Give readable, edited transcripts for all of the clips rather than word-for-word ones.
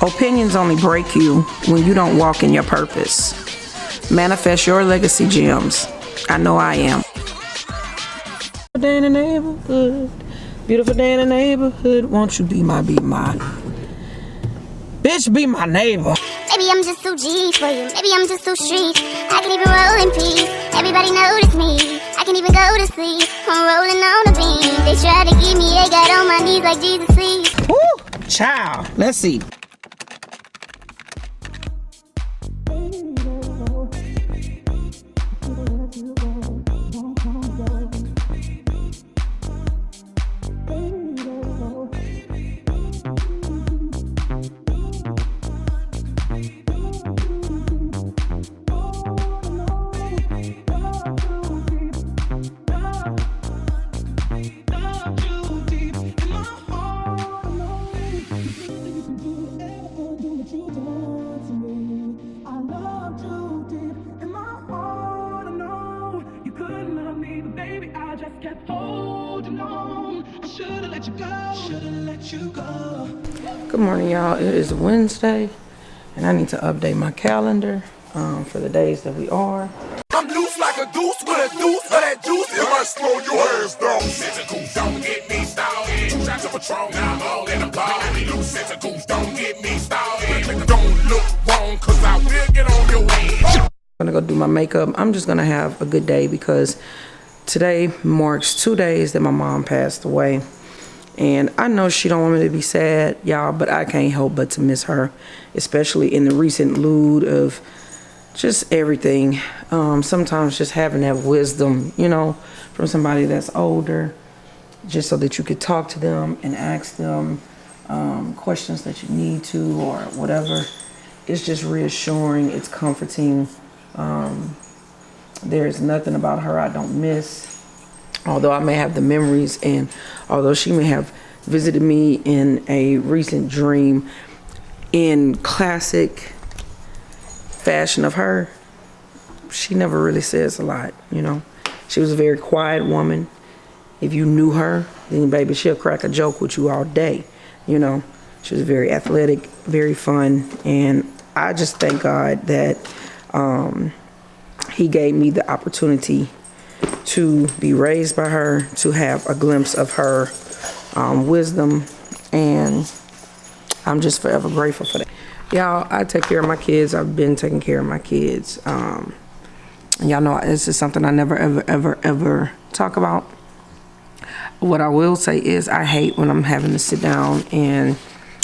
Opinions only break you when you don't walk in your purpose. Manifest your legacy gems. I know I am. Day in the neighborhood, beautiful day in the neighborhood. Won't you be my bitch, be my neighbor. Maybe I'm just too G for you. Maybe I'm just too street. I can even roll in peace. Everybody notice me. I can even go to sleep. I'm rolling on a beam. They try to give me a got on my knees like Jesus, please. Woo, child. Let's see. Good morning, y'all. It is Wednesday, and I need to update my calendar for the days that we are. I'm loose like a goose with a deuce of that juice. It might slow your ass down. Tentacles don't get me started. 2 shots of Patron, now I'm all in the body. Loose tentacles don't get me started. Don't look wrong, cause I will get on your way. I'm gonna go do my makeup. I'm just gonna have a good day because today marks 2 days that my mom passed away. And I know she don't want me to be sad, y'all, but I can't help but to miss her, especially in the recent mood of just everything. Sometimes just having that wisdom, you know, from somebody that's older, just so that you could talk to them and ask them questions that you need to or whatever. It's just reassuring. It's comforting. There's nothing about her I don't miss. Although I may have the memories, and although she may have visited me in a recent dream in classic fashion of her, she never really says a lot, you know. She was a very quiet woman. If you knew her, then baby, she'll crack a joke with you all day, you know. She was very athletic, very fun, and I just thank God that he gave me the opportunity to be raised by her, to have a glimpse of her wisdom, and I'm just forever grateful for that. Y'all, I take care of my kids. I've been taking care of my kids. Y'all know this is something I never, ever talk about. What I will say is I hate when I'm having to sit down and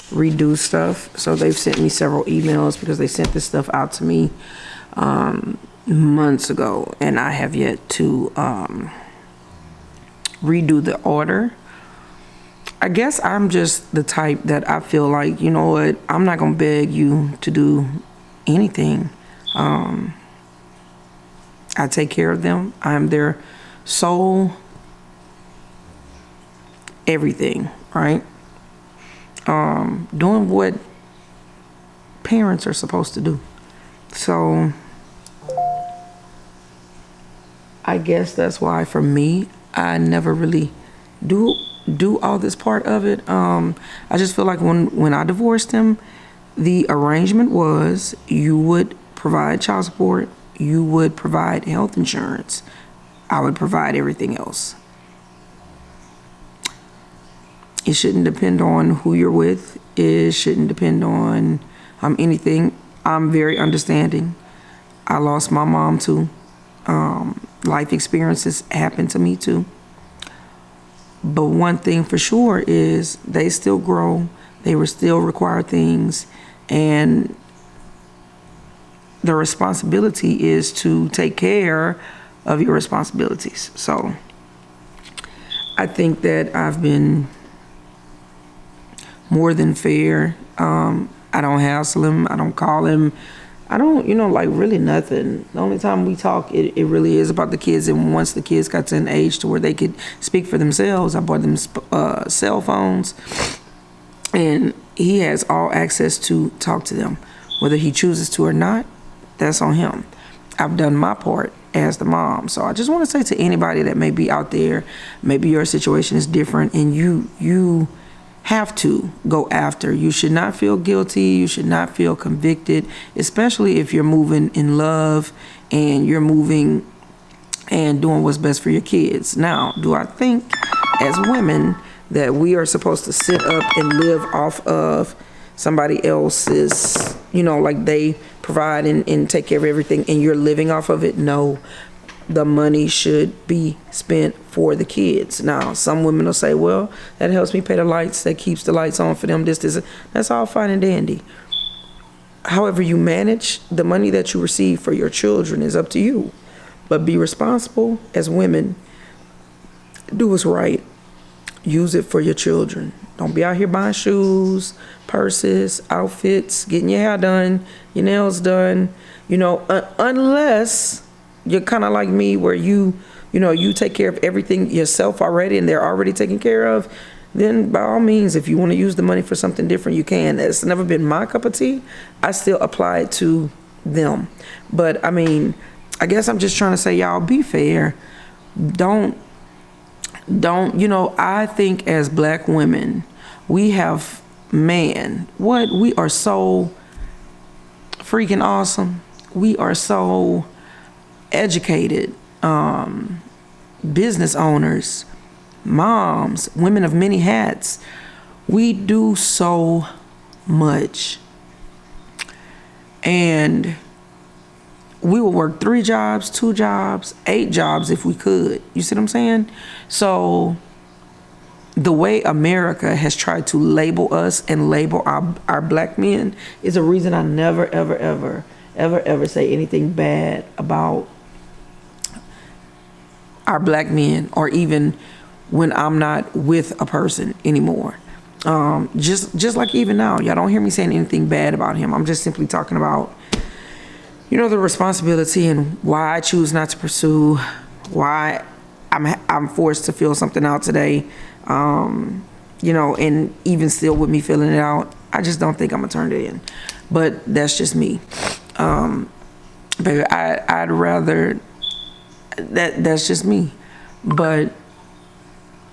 redo stuff. So they've sent me several emails because they sent this stuff out to me months ago, and I have yet to redo the order. I guess I'm just the type that I feel like, you know what, I'm not gonna beg you to do anything. I take care of them. I'm their sole everything, right? Doing what parents are supposed to do. So I guess that's why for me, I never really do all this part of it. I just feel like when I divorced him, the arrangement was you would provide child support, you would provide health insurance, I would provide everything else. It shouldn't depend on who you're with. It shouldn't depend on anything. I'm very understanding. I lost my mom too. Life experiences happened to me too. But one thing for sure is they still grow. They will still require things. And the responsibility is to take care of your responsibilities. So I think that I've been more than fair. I don't hassle him. I don't call him. I don't, like really nothing. The only time we talk, it really is about the kids. And once the kids got to an age to where they could speak for themselves, I bought them cell phones. And he has all access to talk to them. Whether he chooses to or not, that's on him. I've done my part as the mom. So I just want to say to anybody that may be out there, maybe your situation is different and you have to go after. You should not feel guilty. You should not feel convicted, especially if you're moving in love and you're moving and doing what's best for your kids. Now, do I think as women that we are supposed to sit up and live off of somebody else's, you know, like they provide and take care of everything and you're living off of it? No. The money should be spent for the kids. Now, some women will say, well, that helps me pay the lights, that keeps the lights on for them, this. That's all fine and dandy. However you manage the money that you receive for your children is up to you. But be responsible as women. Do what's right. Use it for your children. Don't be out here buying shoes, purses, outfits, getting your hair done, your nails done, you know, unless you're kind of like me where you take care of everything yourself already and they're already taken care of, then by all means, if you want to use the money for something different, you can. It's never been my cup of tea. I still apply it to them. But I mean, I guess I'm just trying to say, y'all, be fair. Don't, you know, I think as black women, we have, man, we are so freaking awesome. We are so educated, business owners, moms, women of many hats. We do so much. And we will work 3 jobs, 2 jobs, 8 jobs if we could. You see what I'm saying? So the way America has tried to label us and label our black men is a reason I never, ever say anything bad about our black men, or even when I'm not with a person anymore. Just like even now, y'all don't hear me saying anything bad about him. I'm just simply talking about, you know, the responsibility and why I choose not to pursue, why I'm forced to feel something out today, you know, and even still with me feeling it out, I just don't think I'm gonna turn it in. But that's just me. Baby, I'd rather, that's just me. But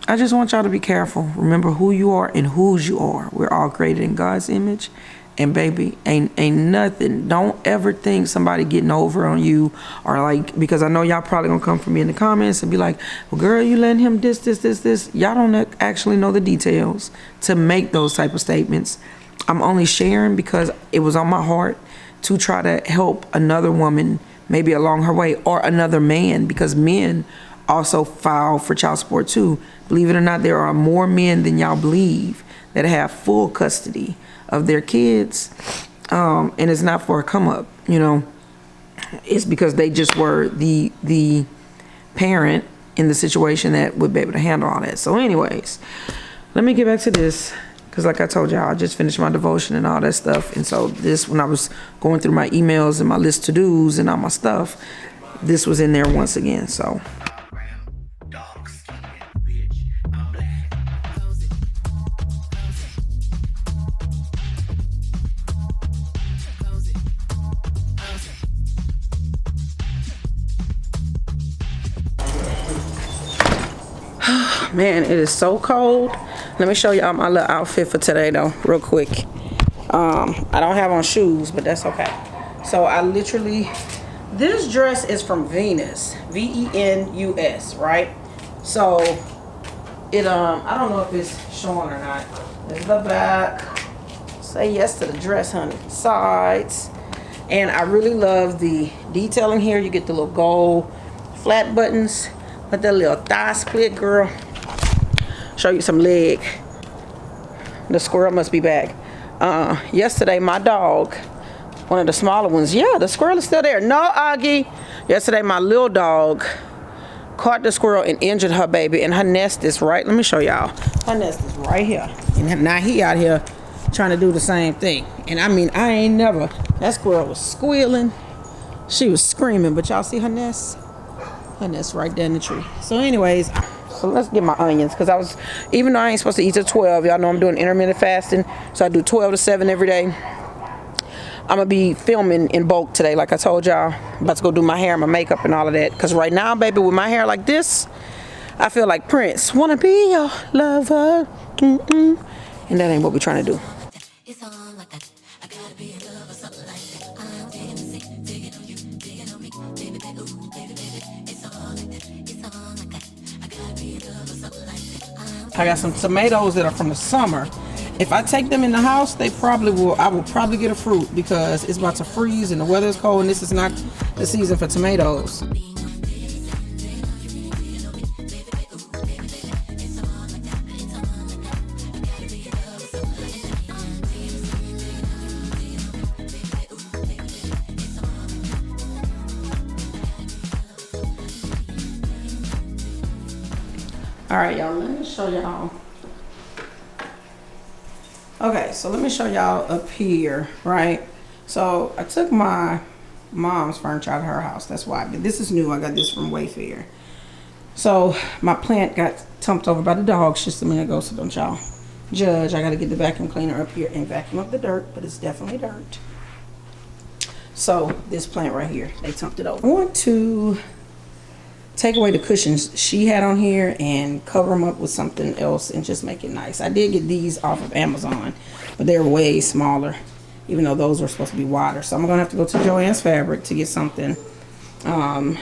I just want y'all to be careful. Remember who you are and whose you are. We're all created in God's image. And baby, ain't nothing. Don't ever think somebody getting over on you, or like, because I know y'all probably gonna come for me in the comments and be like, well, girl, you letting him this. Y'all don't actually know the details to make those type of statements. I'm only sharing because it was on my heart to try to help another woman maybe along her way, or another man, because men also file for child support too. Believe it or not, there are more men than y'all believe that have full custody of their kids, and it's not for a come up, you know. It's because they just were the parent in the situation that would be able to handle all that. So anyways, let me get back to this, because like I told y'all, I just finished my devotion and all that stuff. And so this, when I was going through my emails and my list to-dos and all my stuff, this was in there once again. So man, it is so cold. Let me show y'all my little outfit for today though, real quick. I don't have on shoes, but that's okay. So I literally, this dress is from Venus, Venus, right? So it, I don't know if it's showing or not. There's the back. Say yes to the dress, honey. Sides. And I really love the detailing here. You get the little gold flat buttons, but that little thigh split, girl. Show you some leg. The squirrel must be back. Yesterday, my dog, one of the smaller ones, yeah, the squirrel is still there. No, Augie. Yesterday, my little dog caught the squirrel and injured her baby, and her nest is right. Let me show y'all. Her nest is right here. And now he out here trying to do the same thing. And I mean, I ain't never, that squirrel was squealing. She was screaming, but y'all see her nest? Her nest right there in the tree. So anyways, so let's get my onions, because I was, even though I ain't supposed to eat till 12, y'all know I'm doing intermittent fasting, so I do 12 to 7 every day. I'm gonna be filming in bulk today, like I told y'all. I'm about to go do my hair and my makeup and all of that, because right now, baby, with my hair like this, I feel like Prince. Wanna be your lover, And that ain't what we're trying to do. I got some tomatoes that are from the summer. If I take them in the house, I will probably get a fruit because it's about to freeze and the weather is cold and this is not the season for tomatoes. All right, y'all, let me show y'all. Okay, so let me show y'all up here, right? So I took my mom's furniture out of her house. That's why. This is new. I got this from Wayfair. So my plant got tumped over by the dogs just a minute ago, so don't y'all judge. I got to get the vacuum cleaner up here and vacuum up the dirt, but it's definitely dirt. So this plant right here, they tumped it over. I want to take away the cushions she had on here and cover them up with something else and just make it nice. I did get these off of Amazon, but they're way smaller, even though those were supposed to be wider. So I'm gonna have to go to Joann's Fabric to get something and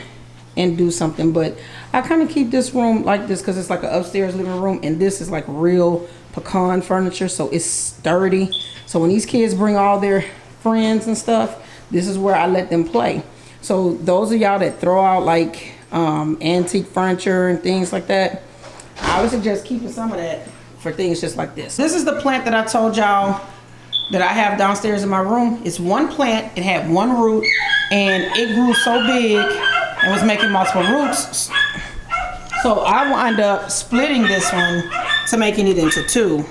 do something. But I kind of keep this room like this because it's like an upstairs living room, and this is like real pecan furniture, so it's sturdy. So when these kids bring all their friends and stuff, this is where I let them play. So those of y'all that throw out like antique furniture and things like that, I would suggest keeping some of that for things just like this. This is the plant that I told y'all that I have downstairs in my room. It's one plant, it had one root, and it grew so big and was making multiple roots. So I wound up splitting this one to making it into two.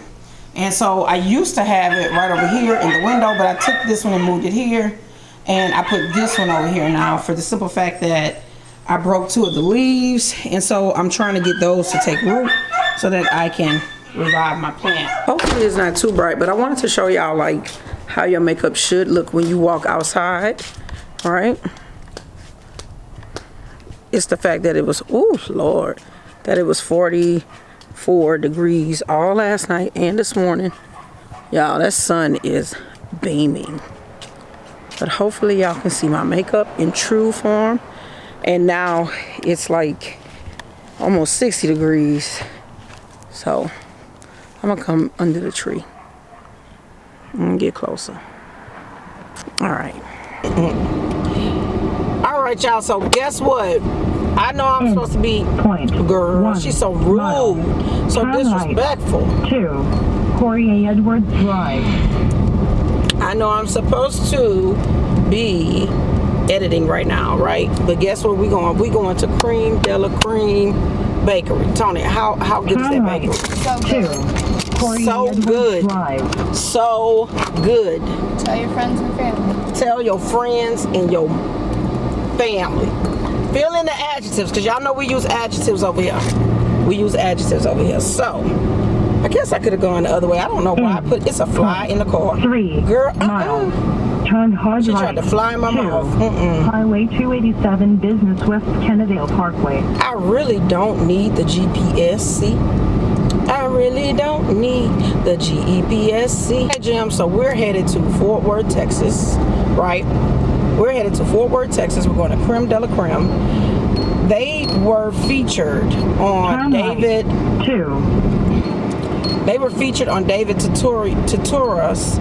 And so I used to have it right over here in the window, but I took this one and moved it here, and I put this one over here now for the simple fact that I broke two of the leaves, and so I'm trying to get those to take root so that I can revive my plant. Hopefully it's not too bright, but I wanted to show y'all like how your makeup should look when you walk outside, all right? It's the fact that it was, oh Lord, that it was 44 degrees all last night and this morning. Y'all, that sun is beaming. But hopefully y'all can see my makeup in true form. And now it's like almost 60 degrees. So I'm gonna come under the tree and get closer. All right. All right, y'all. So guess what? I know I'm supposed to be, girl, she's so rude, so disrespectful. 2 Corey Edwards Drive. I know I'm supposed to be editing right now, right? But guess what? We going to Cream de la Cream Bakery. Tony, how good is that bakery? So good. So good. Tell your friends and family. Tell your friends and your family. Fill in the adjectives, because y'all know we use adjectives over here. So I guess I could have gone the other way. I don't know why I put, it's a fly in the car. 3 Girl, miles. Turn hard she right. tried to fly in my mouth. Highway 287, Business West Kennedale Parkway. I really don't need the GPS, see? I really don't need the GPS, see? Hey, Jim, so we're headed to Fort Worth, Texas, right? We're headed to Fort Worth, Texas. We're going to Creme de la Creme. They were featured on David. 2. They were featured on David Tutura's.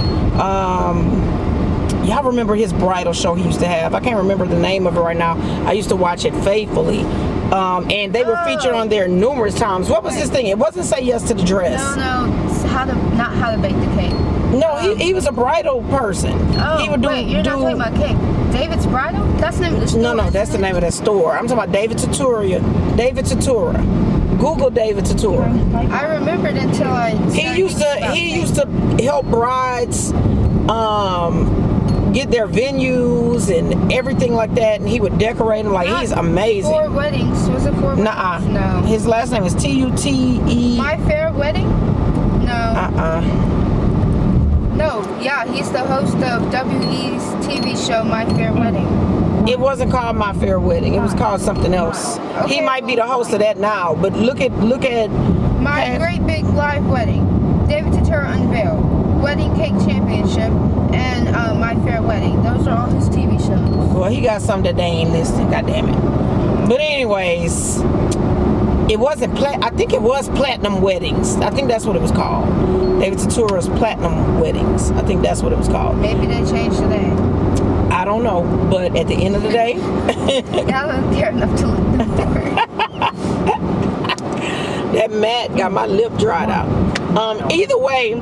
Y'all remember his bridal show he used to have? I can't remember the name of it right now. I used to watch it faithfully. And they were featured on there numerous times. What was his thing? It wasn't Say Yes to the Dress. No, not how to bake the cake. No, he was a bridal person. Oh, he would wait, you're not talking about cake. David's Bridal? That's the name of the store. No, that's the name of that store. I'm talking about David Tutura. David Tutura. Google David Tutura. I remembered until I. He used to help brides get their venues and everything like that, and he would decorate them. Like, he's amazing. 4 Weddings. Was it 4 Weddings? Nuh-uh. No. His last name is Tute. My Fair Wedding? No. No, yeah, he's the host of WE's TV show My Fair Wedding. It wasn't called My Fair Wedding. It was called something else. Okay. He might be the host of that now, but look at My Great Big Live Wedding. David tour unveiled, Wedding Cake Championship, and My Fair Wedding. Those are all his TV shows. Well, he got some that they ain't listed. God damn it. But anyways, it wasn't I think it was Platinum Weddings. I think that's what it was called. David Tatora's Platinum Weddings. I think that's what it was called. Maybe they changed the name. I don't know, but at the end of the day, Y'all don't care enough to look them for it. that mat got my lip dried out. Either way,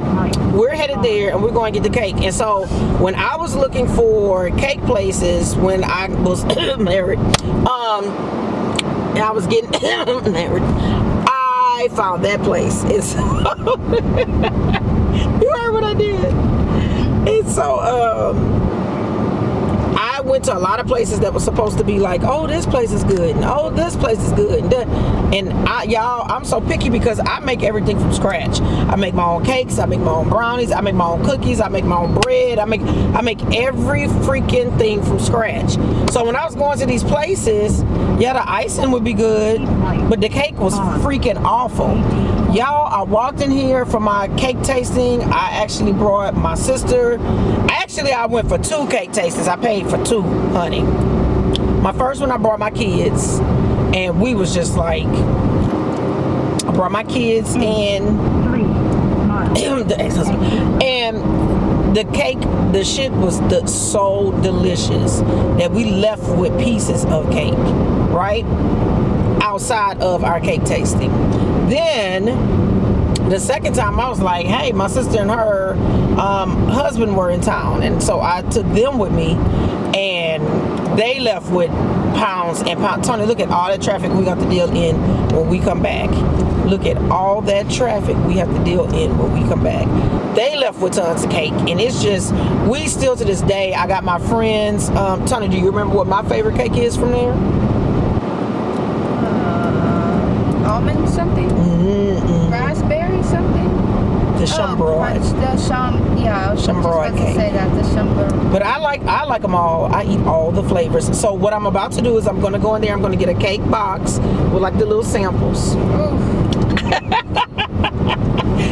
we're headed there and we're going to get the cake. And so when I was looking for cake places when I was married, and I was getting married, I found that place. And so you heard what I did. And so I went to a lot of places that were supposed to be like, oh, this place is good, and oh, this place is good, and y'all, I'm so picky because I make everything from scratch. I make my own cakes, I make my own brownies, I make my own cookies, I make my own bread, I make every freaking thing from scratch. So when I was going to these places, yeah, the icing would be good, but the cake was freaking awful. Y'all, I walked in here for my cake tasting. I actually brought my sister. I went for 2 cake tastings. I paid for 2, honey. My first one, I brought my kids, and we was just like, I brought my kids and the ex-husband, and the cake, the shit was so delicious that we left with pieces of cake, right? Outside of our cake tasting. Then the second time I was like, hey, my sister and her husband were in town, and so I took them with me, and they left with pounds and pounds. Tony, look at all that traffic we got to deal in when we come back. Look at all that traffic we have to deal in when we come back. They left with tons of cake, and it's just, we still to this day, I got my friends. Tony, do you remember what my favorite cake is from there? Almond something? Raspberry something? The chambroid. Yeah, I was just about to say that, the chambroid. But I like them all. I eat all the flavors. So what I'm about to do is I'm going to go in there. I'm going to get a cake box with like the little samples.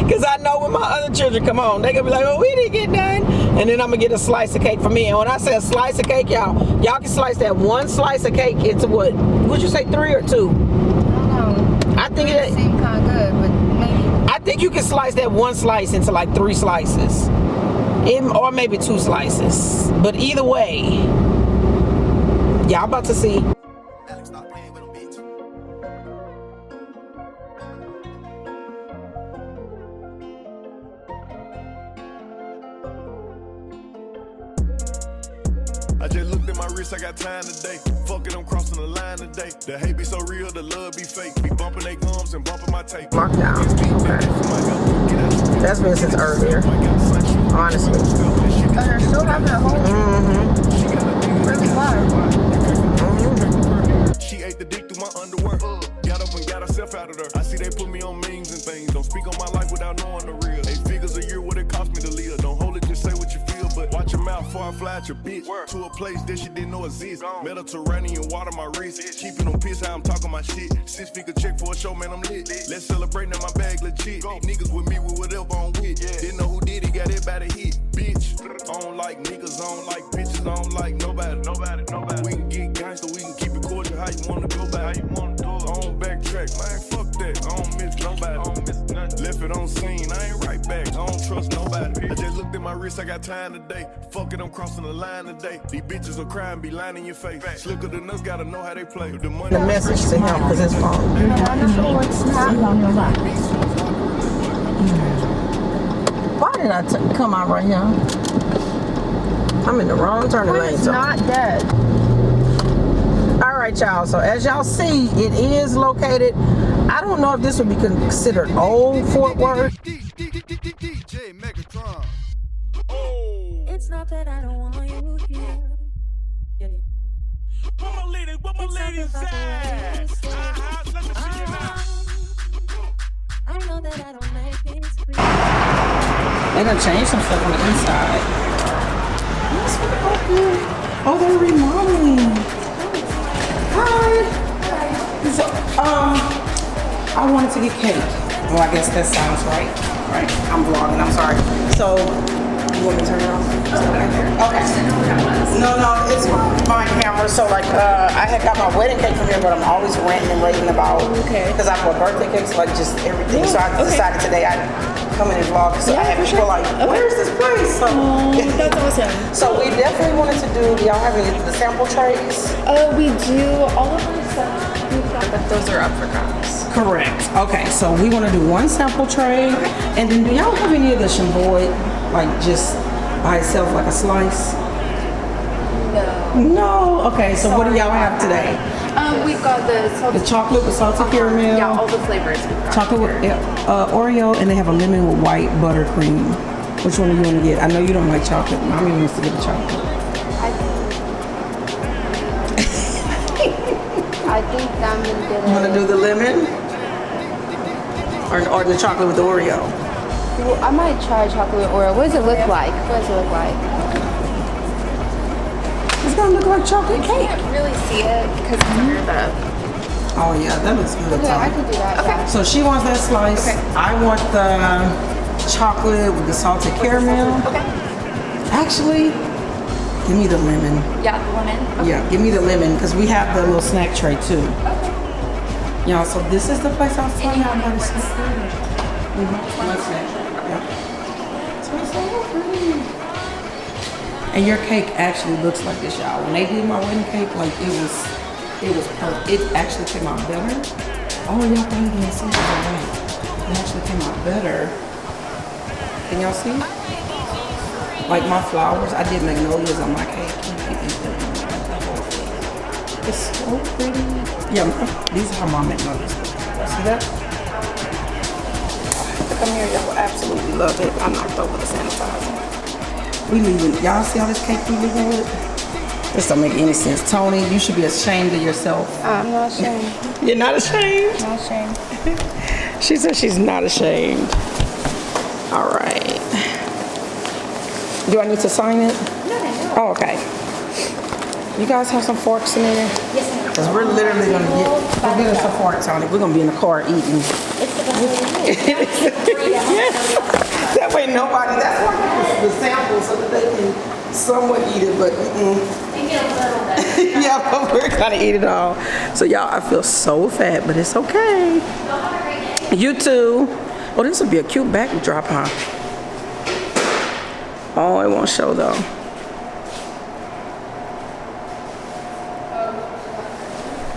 Because I know when my other children come home, they're going to be like, oh, we didn't get done. And then I'm going to get a slice of cake for me. And when I say a slice of cake, y'all can slice that one slice of cake into what? Would you say 3 or 2? I don't know. I think it seemed kind of good, but maybe. I think you can slice that one slice into like 3 slices. Or maybe 2 slices. But either way, y'all about to see. I just looked at my wrist, I got time today. Fuck it, I'm crossing the line today. The hate be so real, the love be fake. Be bumping they gums and bumping my tape. Lockdown. Okay. That's been since earlier. Honestly. But they're still having a whole really live. She ate the dick through my underwear. Got up and got herself out of there. I see they put me on memes and things. Don't speak on my life without knowing the real. 8 figures a year, what it cost me to live. Don't hold it, just say what you feel. But watch your mouth before I fly at your bitch. To a place that she didn't know exists. Mediterranean water my wrist. Keeping them pissed how I'm talking my shit. 6-figure check for a show, man, I'm lit. Let's celebrate now, my bag legit. Niggas with me with whatever I'm with. Didn't know who did it, got everybody hit. Bitch, I don't like niggas, I don't like bitches, I don't like nobody. We can get gangster, we can keep it cordial, how you wanna go back. I don't backtrack, man, fuck that. I don't miss nobody. Left it on scene, I ain't right back. I don't trust nobody. I just looked at my wrist, I got time today. Fuck it, I'm crossing the line today. These bitches will cry and be lying in your face. Slicker than us, gotta know how they play. The message to him because his phone. On your left. Why did I come out right here? I'm in the wrong turning lane. It's not dead. All right, y'all. So as y'all see, it is located. I don't know if this would be considered old Fort Worth. It's not that I don't want you here. Where my ladies at? Let me see you now. I know that I don't make things clear. They're gonna change some stuff on the inside. Oh, they're remodeling. Hi. So, I wanted to get cake. Well, I guess that sounds right. right? I'm vlogging, I'm sorry. So, you want me to turn it off? Okay. No, it's my camera. So like, I had got my wedding cake from here, but I'm always ranting and raving about, because I bought birthday cakes, like just everything. So I decided today I'd come in and vlog. So I had people like, where's this place? So, That's awesome. so we definitely wanted to do, do y'all have any of the sample trays? We do all of our stuff. But those are up for grabs. Correct. Okay, so we want to do one sample tray. And then do y'all have any of the chamboy, like just by itself, like a slice? No. Okay, so what do y'all have today? We've got the salted chocolate with salted caramel. Yeah, all the flavors we've got. Chocolate with Oreo, and they have a lemon with white buttercream. Which one do you want to get? I know you don't like chocolate. Mommy wants to get the chocolate. I think I'm gonna get You want to do the lemon? Or the chocolate with the Oreo? Well, I might try chocolate with Oreo. What does it look like? It's gonna look like chocolate I cake. can't really see it because it's under the... Oh yeah, that looks good. Okay, I Tom. can do that. Okay. So she wants that slice. I want the chocolate with the salted caramel. Okay. Actually, give me the lemon. Yeah, the lemon. Yeah, give me the lemon because we have the little snack tray too. Y'all, so this is the place I was telling y'all about the snack tray. One snack tray. Yeah. So it's so pretty. And your cake actually looks like this, y'all. When they did my wedding cake, like it was perfect. It actually came out better. Oh, y'all probably can't see it right. It actually came out better. Can y'all see? Like my flowers, I did magnolias on my cake. It's so pretty. Yeah, these are how my magnolias look. See that? Come here, y'all will absolutely love it. I knocked over the sanitizer. We leaving. Y'all see all this cake we leaving with? This don't make any sense. Tony, you should be ashamed of yourself. I'm not ashamed. You're not ashamed? Not ashamed. She said she's not ashamed. All right. Do I need to sign it? No. Oh, okay. You guys have some forks in there? Yes, ma'am. Because we're literally going to get us some forks on it. We're going to be in the car eating. It's the best way to do it. That way nobody, that's why the sample so that they can somewhat eat it, but yeah, but we're going to eat it all. So y'all, I feel so fat, but it's okay. You too. Oh, this would be a cute backdrop, huh? Oh, it won't show though.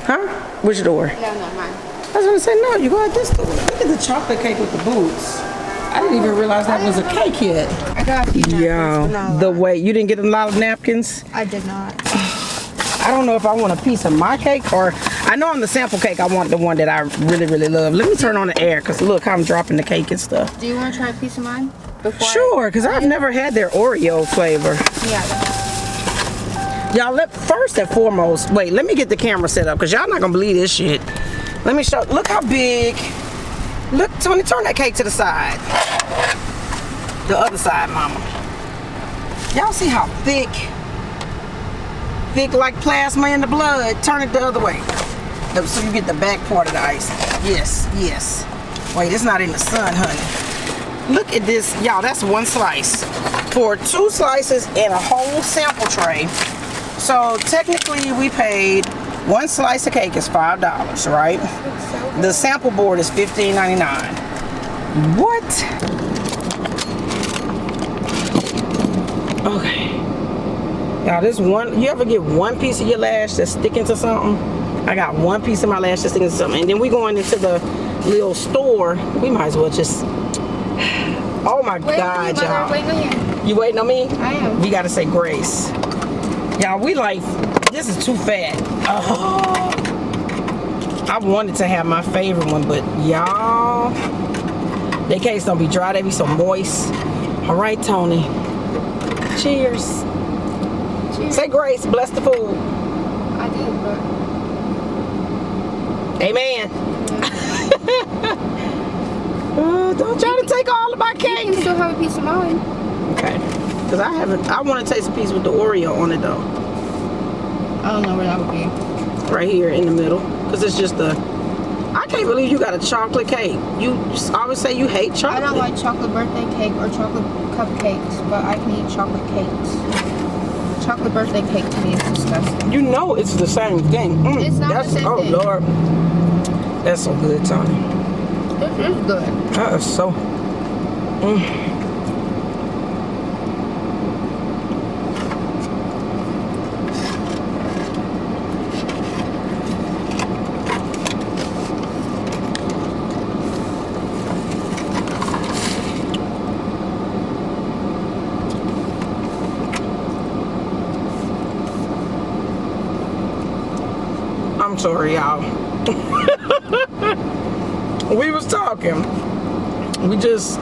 Huh? Which door? No, not mine. I was gonna say, no, you go at this door. Look at the chocolate cake with the boots. I didn't even realize that was a cake yet. I got a few Yeah, the way, you didn't get a lot of napkins? I did not. I don't know if I want a piece of my cake or, I know on the sample cake I want the one that I really, really love. Let me turn on the air, because look how I'm dropping the cake and stuff. Do you want to try a piece of mine? Before Sure, because I've never had their Oreo flavor. Yeah. Y'all, first and foremost, wait, let me get the camera set up because y'all not gonna believe this shit. Let me show, look how big. Look, Tony, turn that cake to the side. The other side, mama. Y'all see how thick like plasma in the blood? Turn it the other way. So you get the back part of the icing. Yes. Wait, it's not in the sun, honey. Look at this, y'all, that's one slice. For 2 slices and a whole sample tray. So technically we paid, 1 slice of cake is $5, right? The sample board is $15.99. What? Okay. Y'all, this one, you ever get one piece of your lash that's sticking to something? I got one piece of my lash that's sticking to something. And then we going into the little store. We might as well just, oh my God, y'all. You waiting on me? I am. We gotta say grace. Y'all, we like, this is too fat. Oh. I wanted to have my favorite one, but y'all, their cakes don't be dry, they be so moist. All right, Tony. Cheers. Cheers. Say grace, bless the food. I did, but... Amen. Don't try to take all of my You cake. can still have a piece of mine. Okay. Because I want to taste a piece with the Oreo on it though. I don't know where that would be. Right here in the middle. Because it's just the I can't believe you got a chocolate cake. You always say you hate chocolate. I don't like chocolate birthday cake or chocolate cupcakes, but I can eat chocolate cakes. Chocolate birthday cake to me is disgusting. You know it's the same thing. It's not the same thing. Oh, Lord. That's so good, Tony. This is good. That is so... I'm sorry, y'all. We was talking. We just...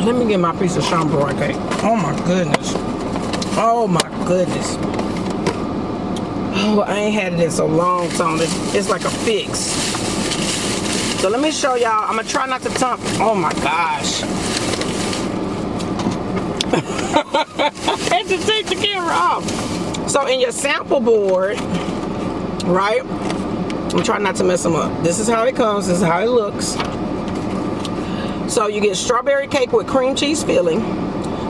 Let me get my piece of chambord cake. Oh my goodness. Oh my goodness. Oh, I ain't had it in so long, Tony. It's like a fix. So let me show y'all. I'm gonna try not to tump. Oh my gosh. I had to take the camera off. So in your sample board, right? I'm trying not to mess them up. This is how it comes. This is how it looks. So you get strawberry cake with cream cheese filling,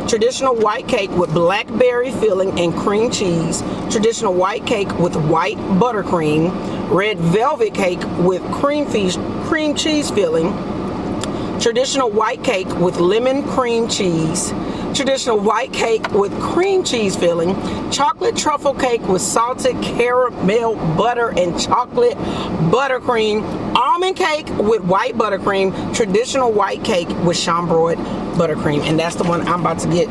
traditional white cake with blackberry filling and cream cheese, traditional white cake with white buttercream, red velvet cake with cream cheese filling, traditional white cake with lemon cream cheese, traditional white cake with cream cheese filling, chocolate truffle cake with salted caramel butter and chocolate buttercream, almond cake with white buttercream, traditional white cake with chambord buttercream. And that's the one I'm about to get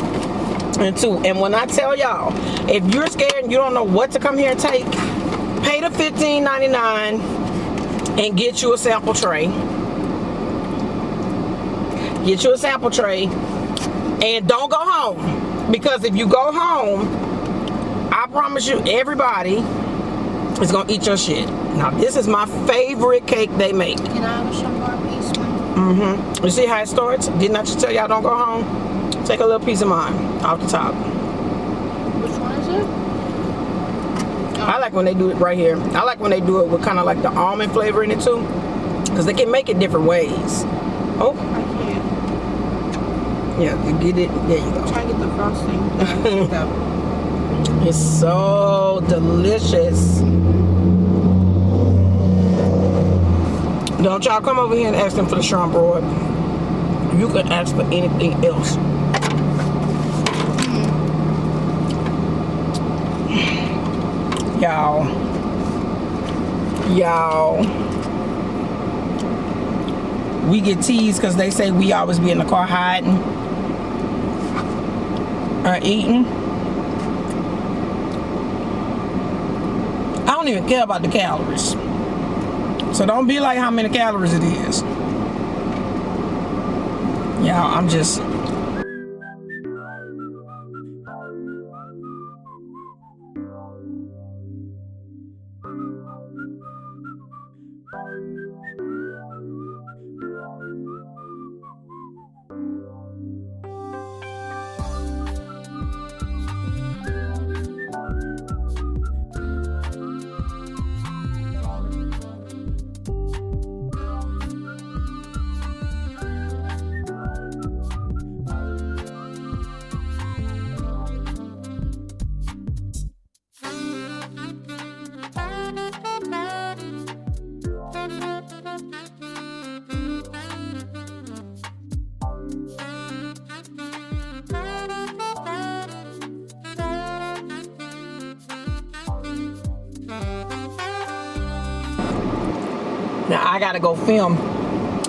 into. And when I tell y'all, if you're scared and you don't know what to come here and take, pay the $15.99 and get you a sample tray. Get you a sample tray. And don't go home, because if you go home, I promise you, everybody is gonna eat your shit. Now, this is my favorite cake they make. Can I have a chambord piece? You see how it starts? Didn't I just tell y'all don't go home? Take a little piece of mine off the top. Which one is it? I like when they do it right here. I like when they do it with kind of like the almond flavor in it too, because they can make it different ways. Oh. I can't. Yeah, you get it. There you go. Try to get the frosting. It's so delicious. Don't y'all come over here and ask them for the chambord. You can ask for anything else. Y'all. We get teased because they say we always be in the car hiding or eating. I don't even care about the calories. So don't be like how many calories it is. Yeah, I'm just... Now I gotta go film.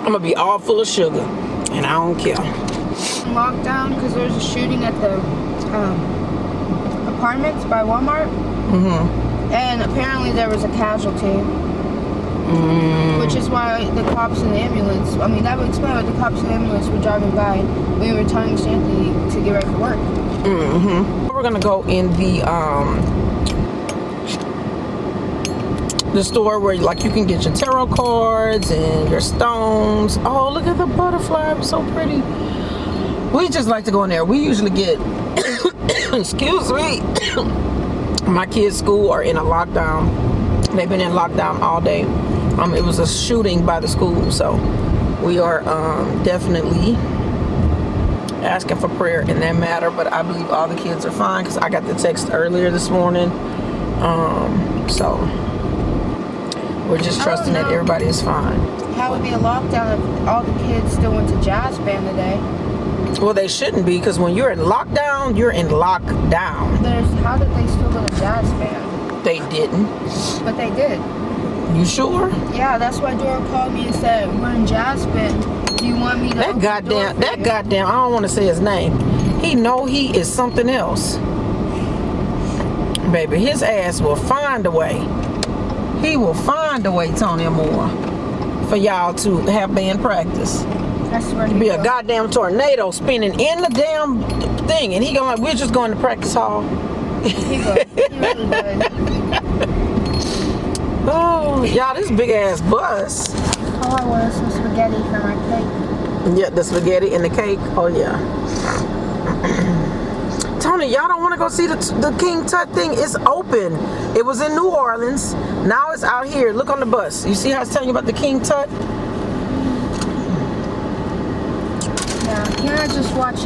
I'm gonna be all full of sugar, and I don't care. Lockdown because there's a shooting at the apartments by Walmart. And apparently there was a casualty. Which is why the cops and the ambulance, I mean, that would explain why the cops and the ambulance were driving by when we were telling Stanley to get ready for work. We're gonna go in the store where like you can get your tarot cards and your stones. Oh, look at the butterfly, it's so pretty. We just like to go in there. We usually get excuse me, My kids' school are in a lockdown. They've been in lockdown all day. It was a shooting by the school, so we are definitely asking for prayer in that matter. But I believe all the kids are fine because I got the text earlier this morning. So we're just trusting that everybody is fine. How would be a lockdown if all the kids still went to jazz band today? Well, they shouldn't be, because when you're in lockdown, you're in lockdown. How did they still go to jazz band? They didn't. But they did. You sure? Yeah, that's why Dora called me and said, we're in jazz band. Do you want me to That goddamn, I don't want to say his name. He know he is something else. Baby, his ass will find a way. He will find a way, Tony Moore, for y'all to have band practice. That's where Be a goddamn tornado spinning in the damn thing, and he going like, we're just going to practice hall. He good. He really good. Oh, y'all, this big ass bus. All I want is some spaghetti for my cake. Yeah, the spaghetti and the cake. Oh yeah. Tony, y'all don't want to go see the King Tut thing? It's open. It was in New Orleans. Now it's out here. Look on the bus. You see how it's telling you about the King Tut? Yeah. Can't I just watch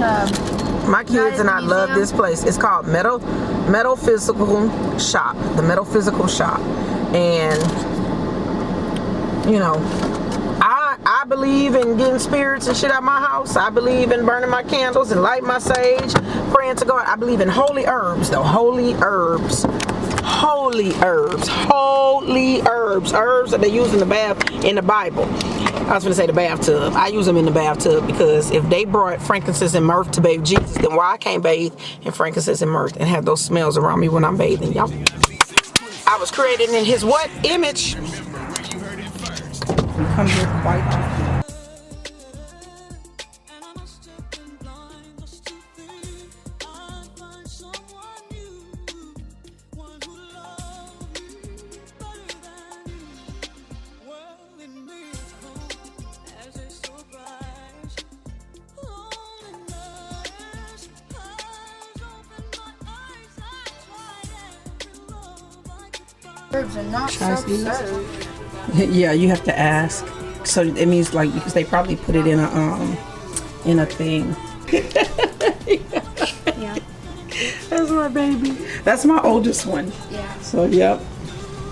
My kids and I love this place. It's called Metaphysical Shop. The Metaphysical Shop. And you know, I believe in getting spirits and shit out of my house. I believe in burning my candles and lighting my sage, praying to God. I believe in holy herbs, though. Holy herbs. Holy herbs. Holy herbs. Herbs that they use in the bath in the Bible. I was going to say the bathtub. I use them in the bathtub because if they brought frankincense and myrrh to bathe Jesus, then why I can't bathe in frankincense and myrrh and have those smells around me when I'm bathing, y'all? I was created in his what? Image. We come here quite often. Herbs are not self-serve. Yeah, you have to ask. So it means like because they probably put it in a thing. Yeah. That's my baby. That's my oldest one. Yeah. So yep.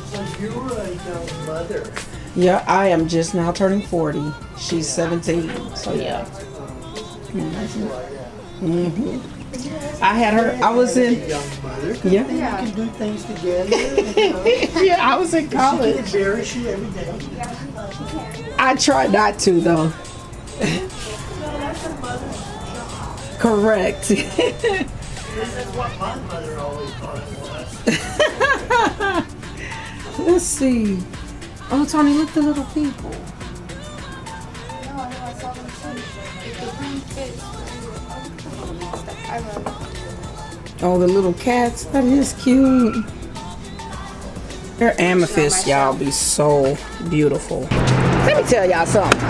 So you're a young mother. Yeah, I am just now turning 40. She's 17. So yeah. Mm-hmm. I had her. I was in. Young mother. Yeah. You can do things together. Yeah, I was in college. She can embarrass you every day. I try not to though. Correct. This is what my mother always thought it was. Let's see. Oh, Tony, look the little people. Oh, the little cats. That is cute. Their amethyst, y'all, be so beautiful. Let me tell y'all something.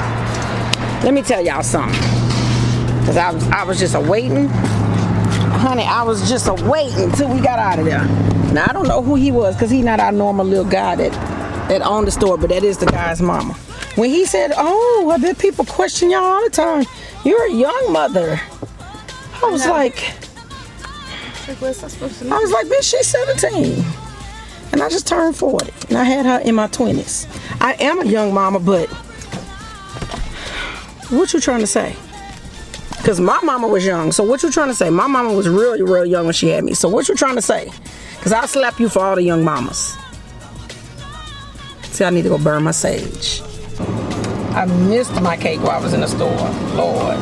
Cause I was just awaiting. Honey, I was just awaiting till we got out of there. Now I don't know who he was, cause he's not our normal little guy that owned the store, but that is the guy's mama. When he said, "Oh, well, there people question y'all all the time. You're a young mother." I was like, bitch, she's 17. And I just turned 40. And I had her in my 20s. I am a young mama, but what you trying to say? Because my mama was young. So what you trying to say? My mama was really, real young when she had me. So what you trying to say? Because I'll slap you for all the young mamas. See, I need to go burn my sage. I missed my cake while I was in the store. Lord,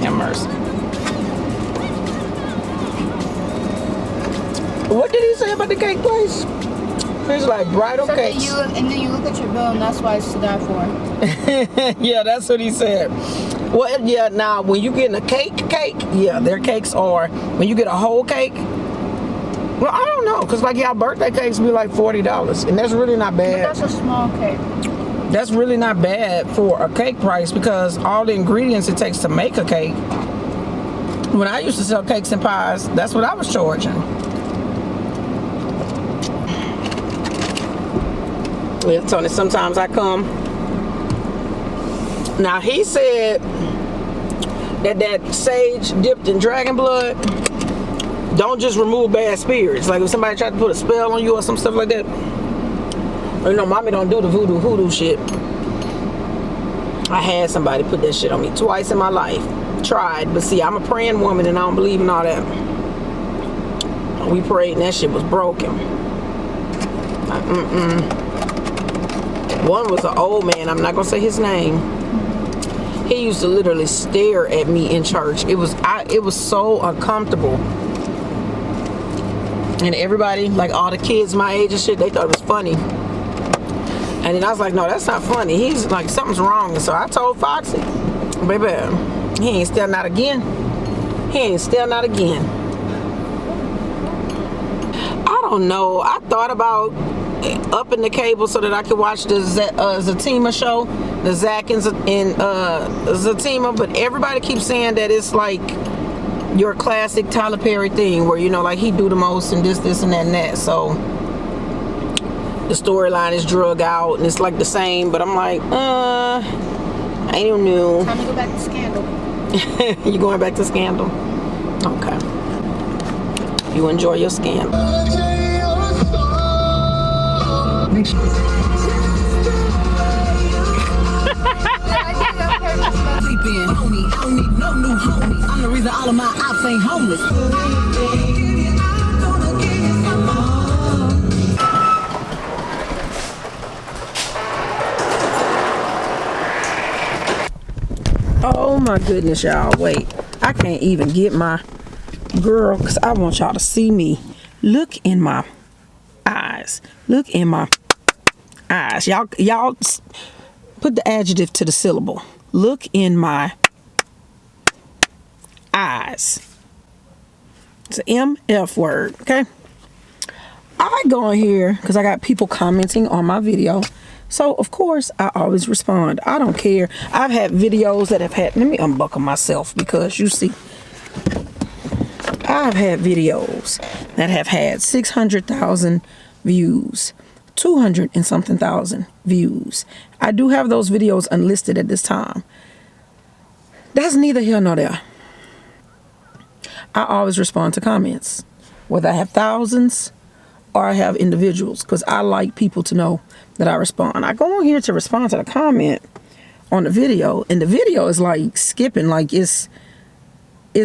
have mercy. What did he say about the cake place? He's like bridal cakes. And then you look at your bill, and that's why it's to die for. Yeah, that's what he said. Well, yeah, now when you get a cake, yeah, their cakes are, when you get a whole cake, well, I don't know, because like y'all birthday cakes be like $40, and that's really not bad. But that's a small cake. That's really not bad for a cake price, because all the ingredients it takes to make a cake. When I used to sell cakes and pies, that's what I was charging. Yeah, Tony, sometimes I come. Now, he said that sage dipped in dragon blood don't just remove bad spirits. Like if somebody tried to put a spell on you or some stuff like that. You know, mommy don't do the hoodoo shit. I had somebody put that shit on me twice in my life. Tried, but see, I'm a praying woman and I don't believe in all that. We prayed and that shit was broken. One was an old man, I'm not gonna say his name. He used to literally stare at me in church. It was so uncomfortable. And everybody, like all the kids my age and shit, they thought it was funny. And then I was like, no, that's not funny. He's like, something's wrong. And so I told Foxy, baby, he ain't still not again. He ain't still not again. I don't know. I thought about upping the cable so that I could watch the Zatima show, the Zach and Zatima, but everybody keeps saying that it's like your classic Tyler Perry thing where, you know, like he do the most and this and that and that. So the storyline is drug out and it's like the same, but I'm like, I don't know. Time to go back to Scandal. You going back to Scandal? Okay. You enjoy your Scandal. I'm the reason all of my ops ain't homeless. Oh my goodness, y'all. Wait, I can't even get my girl because I want y'all to see me. Look in my eyes. Look in my eyes. Y'all put the adjective to the syllable. Look in my eyes. It's an MF word, okay? I go in here because I got people commenting on my video. So, of course, I always respond. I don't care. I've had videos that have had... Let me unbuckle myself because you see... I've had videos that have had 600,000 views, 200 and something thousand views. I do have those videos unlisted at this time. That's neither here nor there. I always respond to comments, whether I have thousands or I have individuals, because I like people to know that I respond. I go on here to respond to the comment on the video, and the video is like skipping, like it's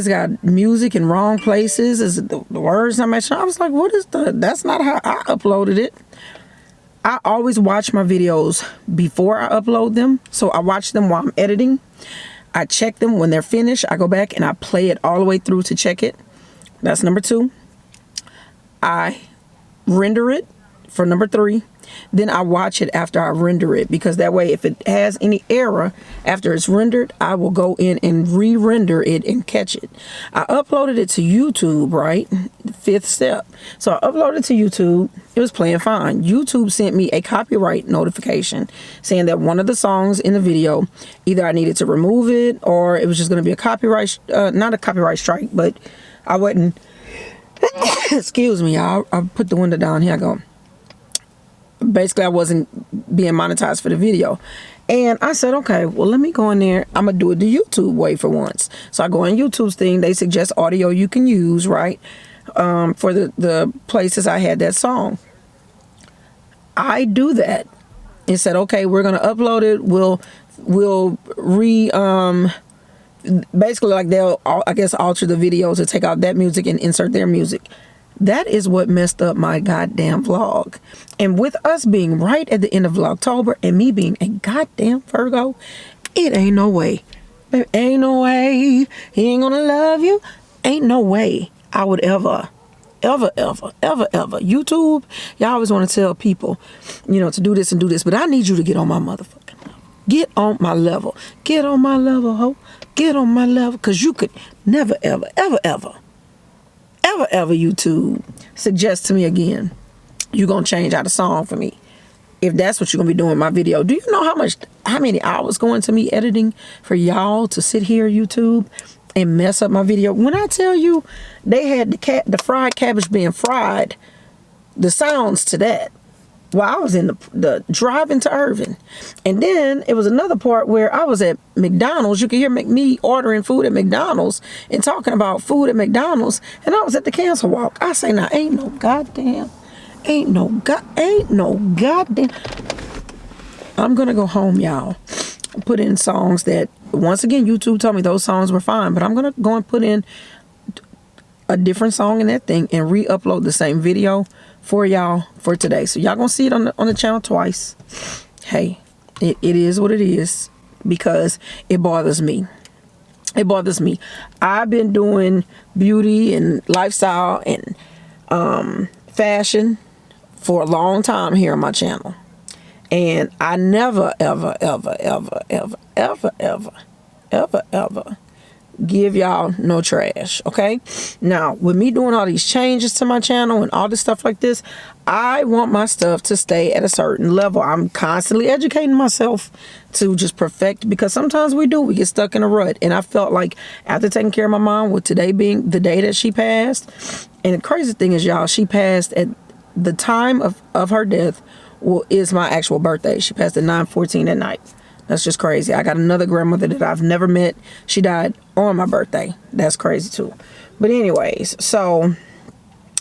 got music in wrong places. Is the words not matching? I was like, what is that's not how I uploaded it. I always watch my videos before I upload them. So I watch them while I'm editing. I check them when they're finished. I go back and I play it all the way through to check it. That's number 2. I render it for number 3. Then I watch it after I render it, because that way if it has any error after it's rendered, I will go in and re-render it and catch it. I uploaded it to YouTube, right? 5th step. So I uploaded it to YouTube. It was playing fine. YouTube sent me a copyright notification saying that one of the songs in the video, either I needed to remove it or it was just going to be a copyright, not a copyright strike, but I wouldn't, excuse me, I put the window down. Here I go. Basically, I wasn't being monetized for the video. And I said, okay, well, let me go in there. I'm going to do it the YouTube way for once. So I go on YouTube's thing. They suggest audio you can use, right? For the places I had that song. I do that and said, okay, we're going to upload it. We'll basically, like, they'll, I guess, alter the video to take out that music and insert their music. That is what messed up my goddamn vlog. And with us being right at the end of VLOGtober and me being a goddamn Virgo, it ain't no way. Baby, ain't no way. He ain't gonna love you. Ain't no way I would ever. YouTube, y'all always want to tell people, you know, to do this and do this, but I need you to get on my motherfucking level. Get on my level. Get on my level, ho. Get on my level, because you could never, ever YouTube suggest to me again, you're gonna change out a song for me if that's what you're gonna be doing in my video. Do you know how many hours go into me editing for y'all to sit here YouTube and mess up my video? When I tell you they had the fried cabbage being fried, the sounds to that, while I was in the driving to Irving. And then it was another part where I was at McDonald's. You could hear me ordering food at McDonald's and talking about food at McDonald's. And I was at the Cancer Walk. I say, now, ain't no goddamn. I'm gonna go home, y'all. Put in songs that, once again, YouTube told me those songs were fine, but I'm gonna go and put in a different song in that thing and re-upload the same video for y'all for today. So y'all gonna see it on the channel twice. Hey, it is what it is, because it bothers me. It bothers me. I've been doing beauty and lifestyle and fashion for a long time here on my channel, and I never ever give y'all no trash. Okay, now with me doing all these changes to my channel and all this stuff like this, I want my stuff to stay at a certain level. I'm constantly educating myself to just perfect, because sometimes we get stuck in a rut. And I felt like after taking care of my mom, with today being the day that she passed, and the crazy thing is, y'all, she passed at the time of her death is my actual birthday. She passed at 9:14 at night. That's just crazy. I got another grandmother that I've never met. She died on my birthday. That's crazy too. But anyways, so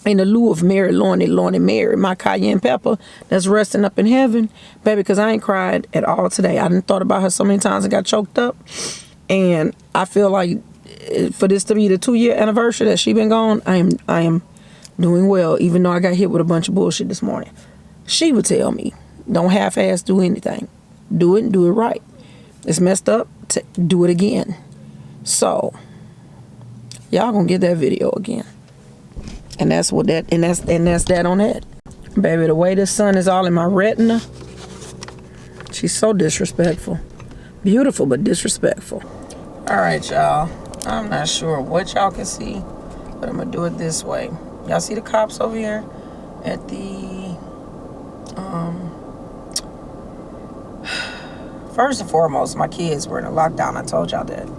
in the lieu of Mary, Lorny Mary, my cayenne pepper that's resting up in heaven, baby, because I ain't cried at all today. I done thought about her so many times and got choked up. And I feel like for this to be the 2-year anniversary that she been gone, I am doing well, even though I got hit with a bunch of bullshit this morning. She would tell me, don't half-ass do anything. Do it and do it right. It's messed up, do it again. So y'all gonna get that video again. And that's what that, and that's that on that. Baby, the way the sun is all in my retina, she's so disrespectful. Beautiful, but disrespectful. All right, y'all. I'm not sure what y'all can see, but I'm gonna do it this way. Y'all see the cops over here at the, first and foremost, my kids were in a lockdown. I told y'all that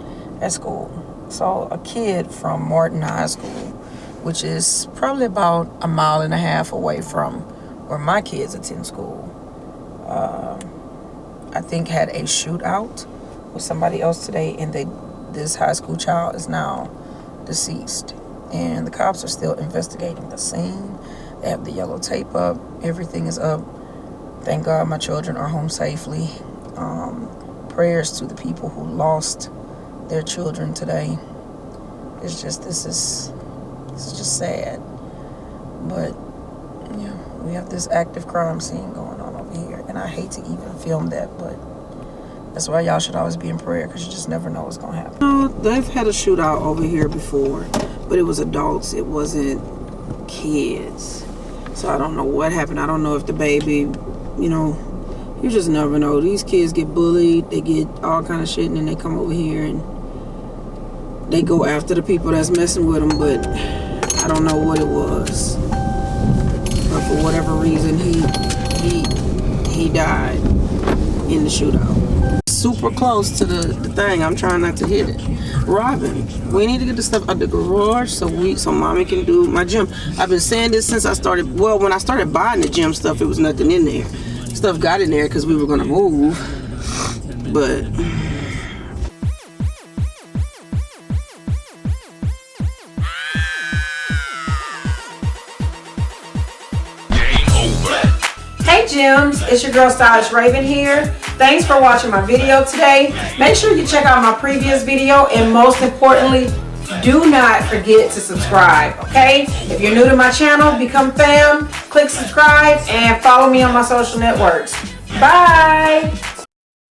at school. So a kid from Morton High School, which is probably about 1.5 miles away from where my kids attend school, I think had a shootout with somebody else today, and this high school child is now deceased. And the cops are still investigating the scene. They have the yellow tape up. Everything is up. Thank God my children are home safely. Prayers to the people who lost their children today. It's just, this is just sad. But yeah, we have this active crime scene going on over here, and I hate to even film that, but that's why y'all should always be in prayer, because you just never know what's gonna happen. No, they've had a shootout over here before, but it was adults. It wasn't kids. So I don't know what happened. I don't know if the baby, you know, you just never know. These kids get bullied, they get all kind of shit, and then they come over here and they go after the people that's messing with them. But I don't know what it was. But for whatever reason, he died in the shootout. Super close to the thing. I'm trying not to hit it. Robin, we need to get the stuff out the garage so mommy can do my gym. I've been saying this since I started. Well, when I started buying the gym stuff, it was nothing in there. Stuff got in there because we were gonna move, but hey gyms, it's your girl stylistraven here. Thanks for watching my video today. Make sure you check out my previous video, and most importantly, do not forget to subscribe, okay? If you're new to my channel, become fam, click subscribe, and follow me on my social networks. Bye!